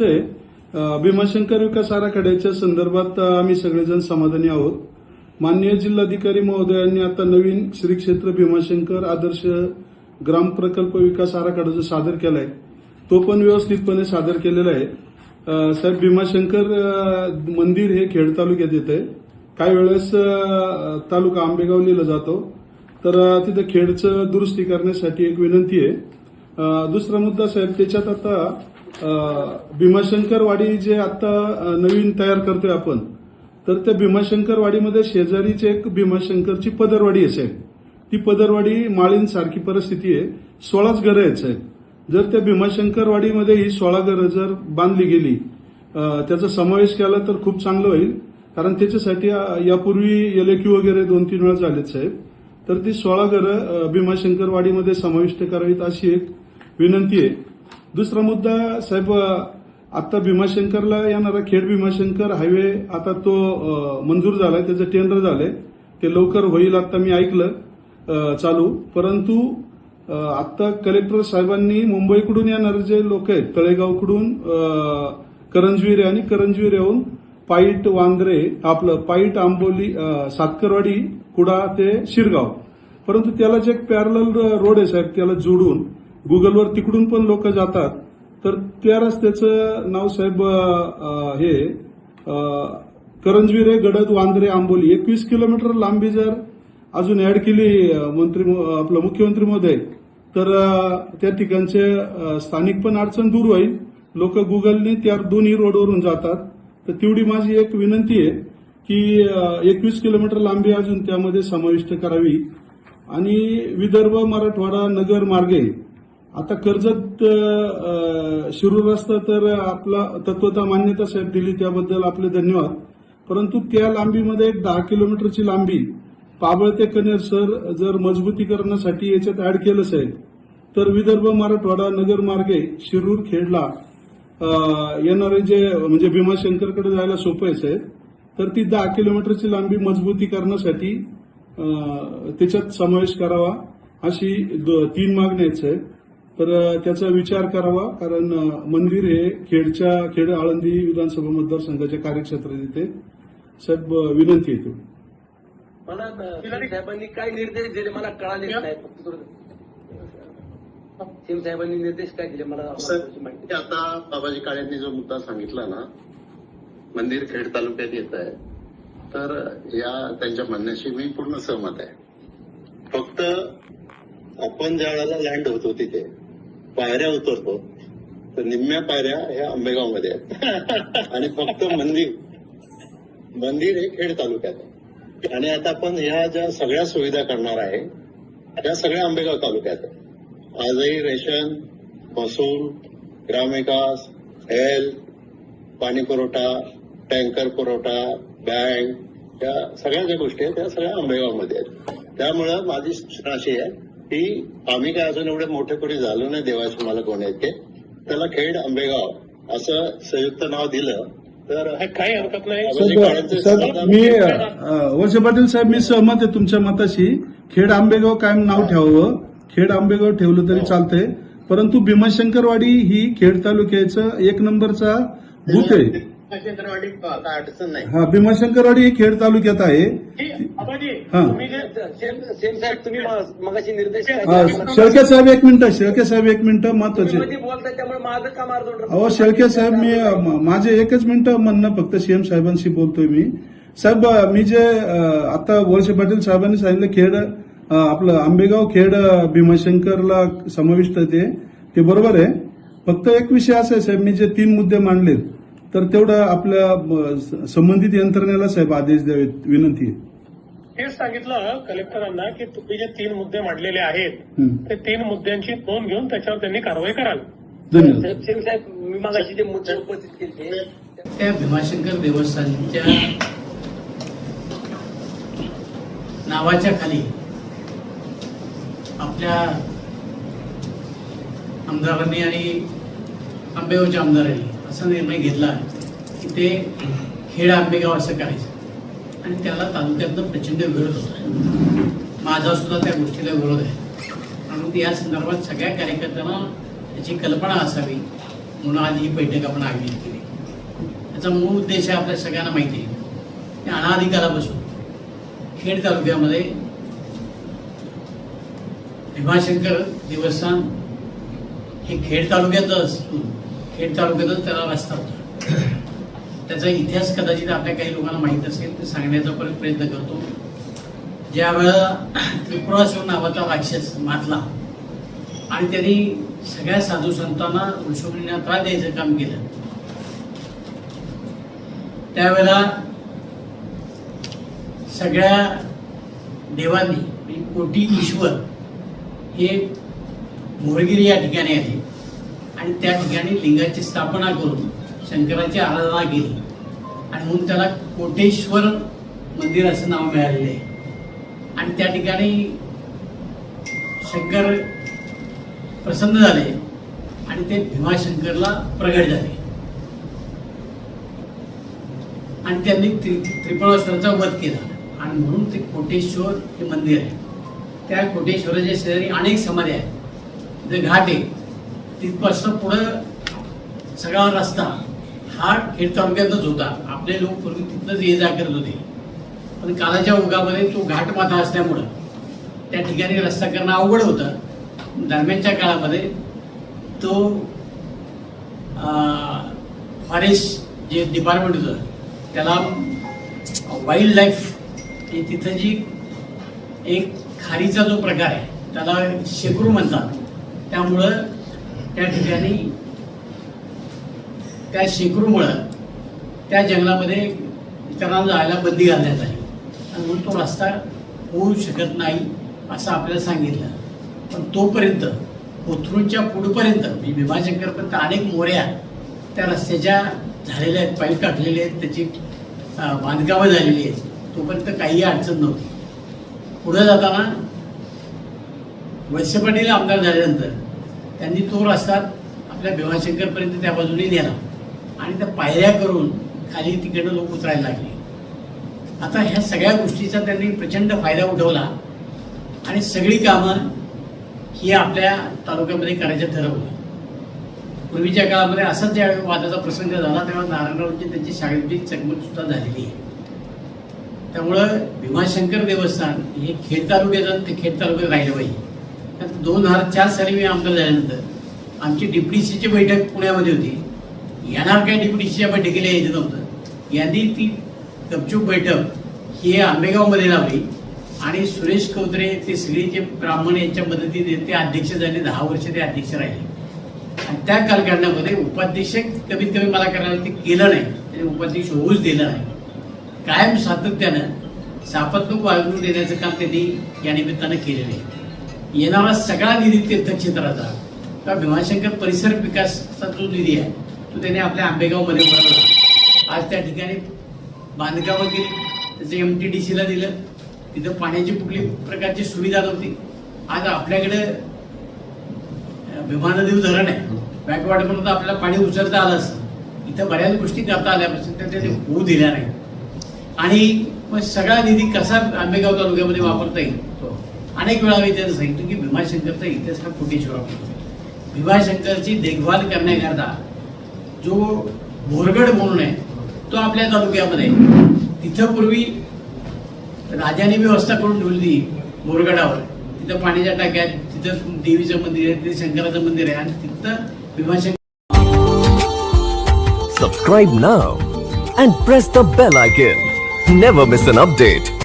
ते भीमाशंकर विकास आराखड्याच्या संदर्भात आम्ही सगळेजण समाधानी आहोत. माननीय जिल्हाधिकारी महोदयांनी आता नवीन श्री क्षेत्र भीमाशंकर आदर्श ग्राम प्रकल्प विकास आराखडा जो सादर केलाय तो पण व्यवस्थितपणे सादर केलेला आहे. साहेब, भीमाशंकर मंदिर हे खेड तालुक्यात येत आहे. काही वेळेस तालुका आंबेगाव लिहिला जातो, तर तिथं खेडचं दुरुस्ती करण्यासाठी एक विनंती आहे. दुसरा मुद्दा साहेब, त्याच्यात आता भीमाशंकर वाडी जे आता नवीन तयार करतोय आपण, तर त्या भीमाशंकर वाडीमध्ये शेजारीच एक भीमाशंकरची पदरवाडी आहे साहेब. ती पदरवाडी माळींसारखी परिस्थिती आहे. 16च घरं आहेत साहेब. जर त्या भीमाशंकर वाडीमध्ये ही 16 घरं जर बांधली गेली, त्याचा समावेश केला तर खूप चांगलं होईल. कारण त्याच्यासाठी यापूर्वी LAQ वगैरे 2-3 वेळा झालेत साहेब. तर ती 16 घरं भीमाशंकर वाडीमध्ये समाविष्ट करावीत अशी एक विनंती आहे. दुसरा मुद्दा साहेब, आता भीमाशंकरला येणारा खेड भीमाशंकर हायवे आता तो मंजूर झालाय, त्याचं टेंडर झालंय. ते लवकर होईल आता मी ऐकलं चालू. परंतु आता कलेक्टर साहेबांनी मुंबईकडून येणारे जे लोक आहेत, तळेगावकडून करंजवीर आणि करंजवीर येऊन पाईट वांद्रे, आपलं पाईट आंबोली, सातकरवाडी, कुडा ते शिरगाव, परंतु त्याला जे एक पॅरलल रोड आहे साहेब, त्याला जोडून गुगलवर तिकडून पण लोक जातात. तर त्या रस्त्याचं नाव साहेब हे करंजविरे, गडद, वांद्रे, आंबोली 21 किलोमीटर लांबी जर अजून ऍड केली आपलं मुख्यमंत्री महोदय, तर त्या ठिकाणचे स्थानिक पण अडचण दूर होईल. लोक गुगलने त्या दोन्ही रोडवरून जातात. तर तेवढी माझी एक विनंती आहे की 21 किलोमीटर लांबी अजून त्यामध्ये समाविष्ट करावी. आणि विदर्भ मराठवाडा नगर मार्गे आता कर्जत शिरूर रस्ता तर आपला तत्वता मान्यता साहेब दिली, त्याबद्दल आपले धन्यवाद. परंतु त्या लांबीमध्ये एक 10 किलोमीटरची लांबी पाबळ ते कनेरसर जर मजबूतीकरणासाठी याच्यात ऍड केलं साहेब, तर विदर्भ मराठवाडा नगर मार्गे शिरूर खेडला येणारे जे म्हणजे भीमाशंकरकडे जायला सोपं आहे साहेब. तर ती 10 किलोमीटरची लांबी मजबूतीकरणासाठी त्याच्यात समावेश करावा अशी 3 मागण्या आहेत साहेब. तर त्याचा विचार करावा, कारण मंदिर हे खेड आळंदी विधानसभा मतदारसंघाच्या कार्यक्षेत्रात येते साहेब. विनंती आहे. मला साहेबांनी काय निर्देश दिले मला कळाले नाही. सिंग साहेबांनी निर्देश काय दिले मला माहिती. आता बाबाजी काळेंनी जो मुद्दा सांगितला ना, मंदिर खेड तालुक्यात येत आहे, तर या त्यांच्या म्हणण्याशी मी पूर्ण सहमत आहे. फक्त आपण ज्या वेळेला लँड होतो तिथे पायऱ्या उतरतो, तर निम्म्या पायऱ्या ह्या आंबेगावमध्ये आहेत आणि फक्त मंदिर हे खेड तालुक्यात आहे. आणि आता आपण ह्या ज्या सगळ्या सुविधा करणार आहे त्या सगळ्या आंबेगाव तालुक्यात आहे. आजही रेशन, महसूल, ग्रामविकास, हेल्थ, पाणी पुरवठा, टँकर पुरवठा, बँक, या सगळ्या ज्या गोष्टी आहेत त्या सगळ्या आंबेगावमध्ये आहेत. त्यामुळं माझी सूचना अशी आहे की आम्ही काय अजून एवढे मोठे कोणी झालो नाही, देवाशी मला कोण येते, त्याला खेड आंबेगाव असं संयुक्त नाव दिलं तर काही हरकत नाही. मी वळसे पाटील साहेब, मी सहमत आहे तुमच्या मताशी. खेड आंबेगाव कायम नाव ठेवावं, खेड आंबेगाव ठेवलं तरी चालतंय. परंतु भीमाशंकरवाडी ही खेड तालुक्याचं 1 नंबरचा बूथ आहे. अडचण नाही. हा, भीमाशंकरवाडी ही खेड तालुक्यात आहे. सेम साहेब तुम्ही मगाशी निर्देश शेळके साहेब एक मिनिट महत्वाचे. बोलताय त्यामुळे माझं काम अर्धवट. अहो शेळके साहेब, मी माझे एकच मिनिटं म्हणणं फक्त सीएम साहेबांशी बोलतोय मी. साहेब, मी जे आता वळसे पाटील साहेबांनी सांगितलं खेड आपलं आंबेगाव खेड भीमाशंकरला समाविष्ट ते बरोबर आहे. फक्त एक विषय असा आहे साहेब, मी जे 3 मुद्दे मांडलेत तर तेवढं आपल्या संबंधित यंत्रणेला साहेब आदेश द्यावेत, विनंती आहे. हेच सांगितलं कलेक्टरांना की तुम्ही जे 3 मुद्दे मांडलेले आहेत ते 3 मुद्द्यांची नोंद घेऊन त्याच्यावर त्यांनी कारवाई करावी. धन्यवाद. सिंग साहेब, मी मगाशी जे मुद्दे उपस्थित केले त्या भीमाशंकर देवस्थानच्या नावाच्या खाली आपल्या आमदारांनी आणि आंबेगावच्या आमदारांनी असा निर्णय घेतला की ते खेड आंबेगाव असं करायचं, आणि त्याला तालुक्यातनं प्रचंड विरोध होता. माझा सुद्धा त्या गोष्टीला विरोध आहे. म्हणून या संदर्भात सगळ्या कार्यकर्त्यांना याची कल्पना असावी म्हणून आज ही बैठक आपण आयोजित केली. याचा मूळ उद्देश आहे आपल्या सगळ्यांना माहिती आहे की अनादी काळापासून खेड तालुक्यामध्ये भीमाशंकर देवस्थान हे खेड तालुक्यातच त्याला रस्ता होता. त्याचा इतिहास कदाचित आपल्या काही लोकांना माहीत असेल ते सांगण्याचा परत प्रयत्न करतो. ज्या वेळेला त्रिपुरासूर नावाचा राक्षस मारला आणि त्यांनी सगळ्या साधू संतांना ऋषभमुनींना त्रास द्यायचं काम केलं, त्यावेळेला सगळ्या देवांनी म्हणजे कोटी ईश्वर हे मोरगिरी या ठिकाणी आले आणि त्या ठिकाणी लिंगाची स्थापना करून शंकराची आराधना केली आणि म्हणून त्याला कोटेश्वर मंदिर असं नाव मिळालेलं आहे. आणि त्या ठिकाणी शंकर प्रसन्न झाले आणि ते भीमाशंकरला प्रगट झाले आणि त्यांनी त्रिपुरासुराचा वध केला आणि म्हणून ते कोटेश्वर हे मंदिर आहे. त्या कोटेश्वराच्या शेजारी अनेक समाधी आहेत. जे घाट आहे तिथपासून पुढं सगळा रस्ता हा खेड तालुक्यातच होता. आपले लोक पूर्वी तिथनंच ये जा करत होते, पण कालाच्या ओघामध्ये तो घाट माथा असल्यामुळं त्या ठिकाणी रस्ता करणं अवघड होतं. दरम्यानच्या काळामध्ये तो फॉरेस्ट जे डिपार्टमेंट होतं त्याला वाईल्ड लाईफ हे तिथं जी एक खारीचा जो प्रकार आहे त्याला शेकरू म्हणतात, त्यामुळं त्या ठिकाणी त्या शेकरूमुळं त्या जंगलामध्ये इतरांना जायला बंदी घालण्यात आली आणि म्हणून तो रस्ता होऊ शकत नाही असं आपल्याला सांगितलं. पण तोपर्यंत कोथरूडच्या पुढपर्यंत म्हणजे भीमाशंकरपर्यंत अनेक मोऱ्या त्या रस्त्याच्या झालेल्या आहेत, पाईप टाकलेले आहेत, त्याची बांधकामं झालेली आहेत. तोपर्यंत काही अडचण नव्हती. पुढे जाताना वळसे पाटील आमदार झाल्यानंतर त्यांनी तो रस्ता आपल्या भीमाशंकरपर्यंत त्या बाजूने नेला आणि त्या पायऱ्या करून खाली तिकडनं लोक उतरायला लागले. आता ह्या सगळ्या गोष्टीचा त्यांनी प्रचंड फायदा उठवला आणि सगळी कामं ही आपल्या तालुक्यामध्ये करायचं ठरवलं. पूर्वीच्या काळामध्ये असाच ज्यावेळी वादाचा प्रसंग झाला तेव्हा नारायणरावची त्यांची शारीरिक चकमक सुद्धा झालेली आहे. त्यामुळं भीमाशंकर देवस्थान हे खेड तालुक्यात ते खेड तालुक्यात राहिलं पाहिजे. 2004 साली मी आमदार झाल्यानंतर आमची DPDCची बैठक पुण्यामध्ये होती. येणार काय DPDCच्या बैठकीला यायचं नव्हतं. यांनी ती गपचूप बैठक ही आंबेगावमध्ये लावली आणि सुरेश कौत्रे ते सगळे जे ब्राह्मण यांच्या मदतीने ते अध्यक्ष झाले. 10 वर्ष ते अध्यक्ष राहिले आणि त्या कालखंडामध्ये उपाध्यक्ष कमीत कमी मला करायला ते केलं नाही, त्याने उपाध्यक्ष होऊच दिलं नाही. कायम सातत्यानं सापत्नूक वागणूक देण्याचं काम त्यांनी या निमित्तानं केलेलं आहे. येणारा सगळा निधी तीर्थक्षेत्राचा किंवा भीमाशंकर परिसर विकासाचा जो निधी आहे तो त्याने आपल्या आंबेगावमध्ये वळवला. आज त्या ठिकाणी बांधकामं केली, त्याचं MTDCला दिलं. तिथं पाण्याची कुठली प्रकारची सुविधा नव्हती. आज आपल्याकडे भीमानदेव धरण आहे, बॅकवॉटरपर्यंत आपल्याला पाणी उचलता आलं असतं. इथं बऱ्याच गोष्टी करता आल्यापासून त्या त्याने होऊ दिल्या नाही आणि मग सगळा निधी कसा आंबेगाव तालुक्यामध्ये वापरता येईल तो अनेक वेळा मी त्यांना सांगितलं की भीमाशंकरचा इतिहास हा कोटेश्वर आहे. भीमाशंकरची देखभाल करण्याकरता जो बोरगड म्हणून आहे तो आपल्या तालुक्यामध्ये तिथं पूर्वी राजाने व्यवस्था करून ठेवली बोरगडावर. तिथं पाण्याच्या टाक्यात, तिथं देवीचं मंदिर आहे, तिथे शंकराचं मंदिर आहे आणि तिथं Bhimashankar. Subscribe now and press the bell icon. Never miss an update.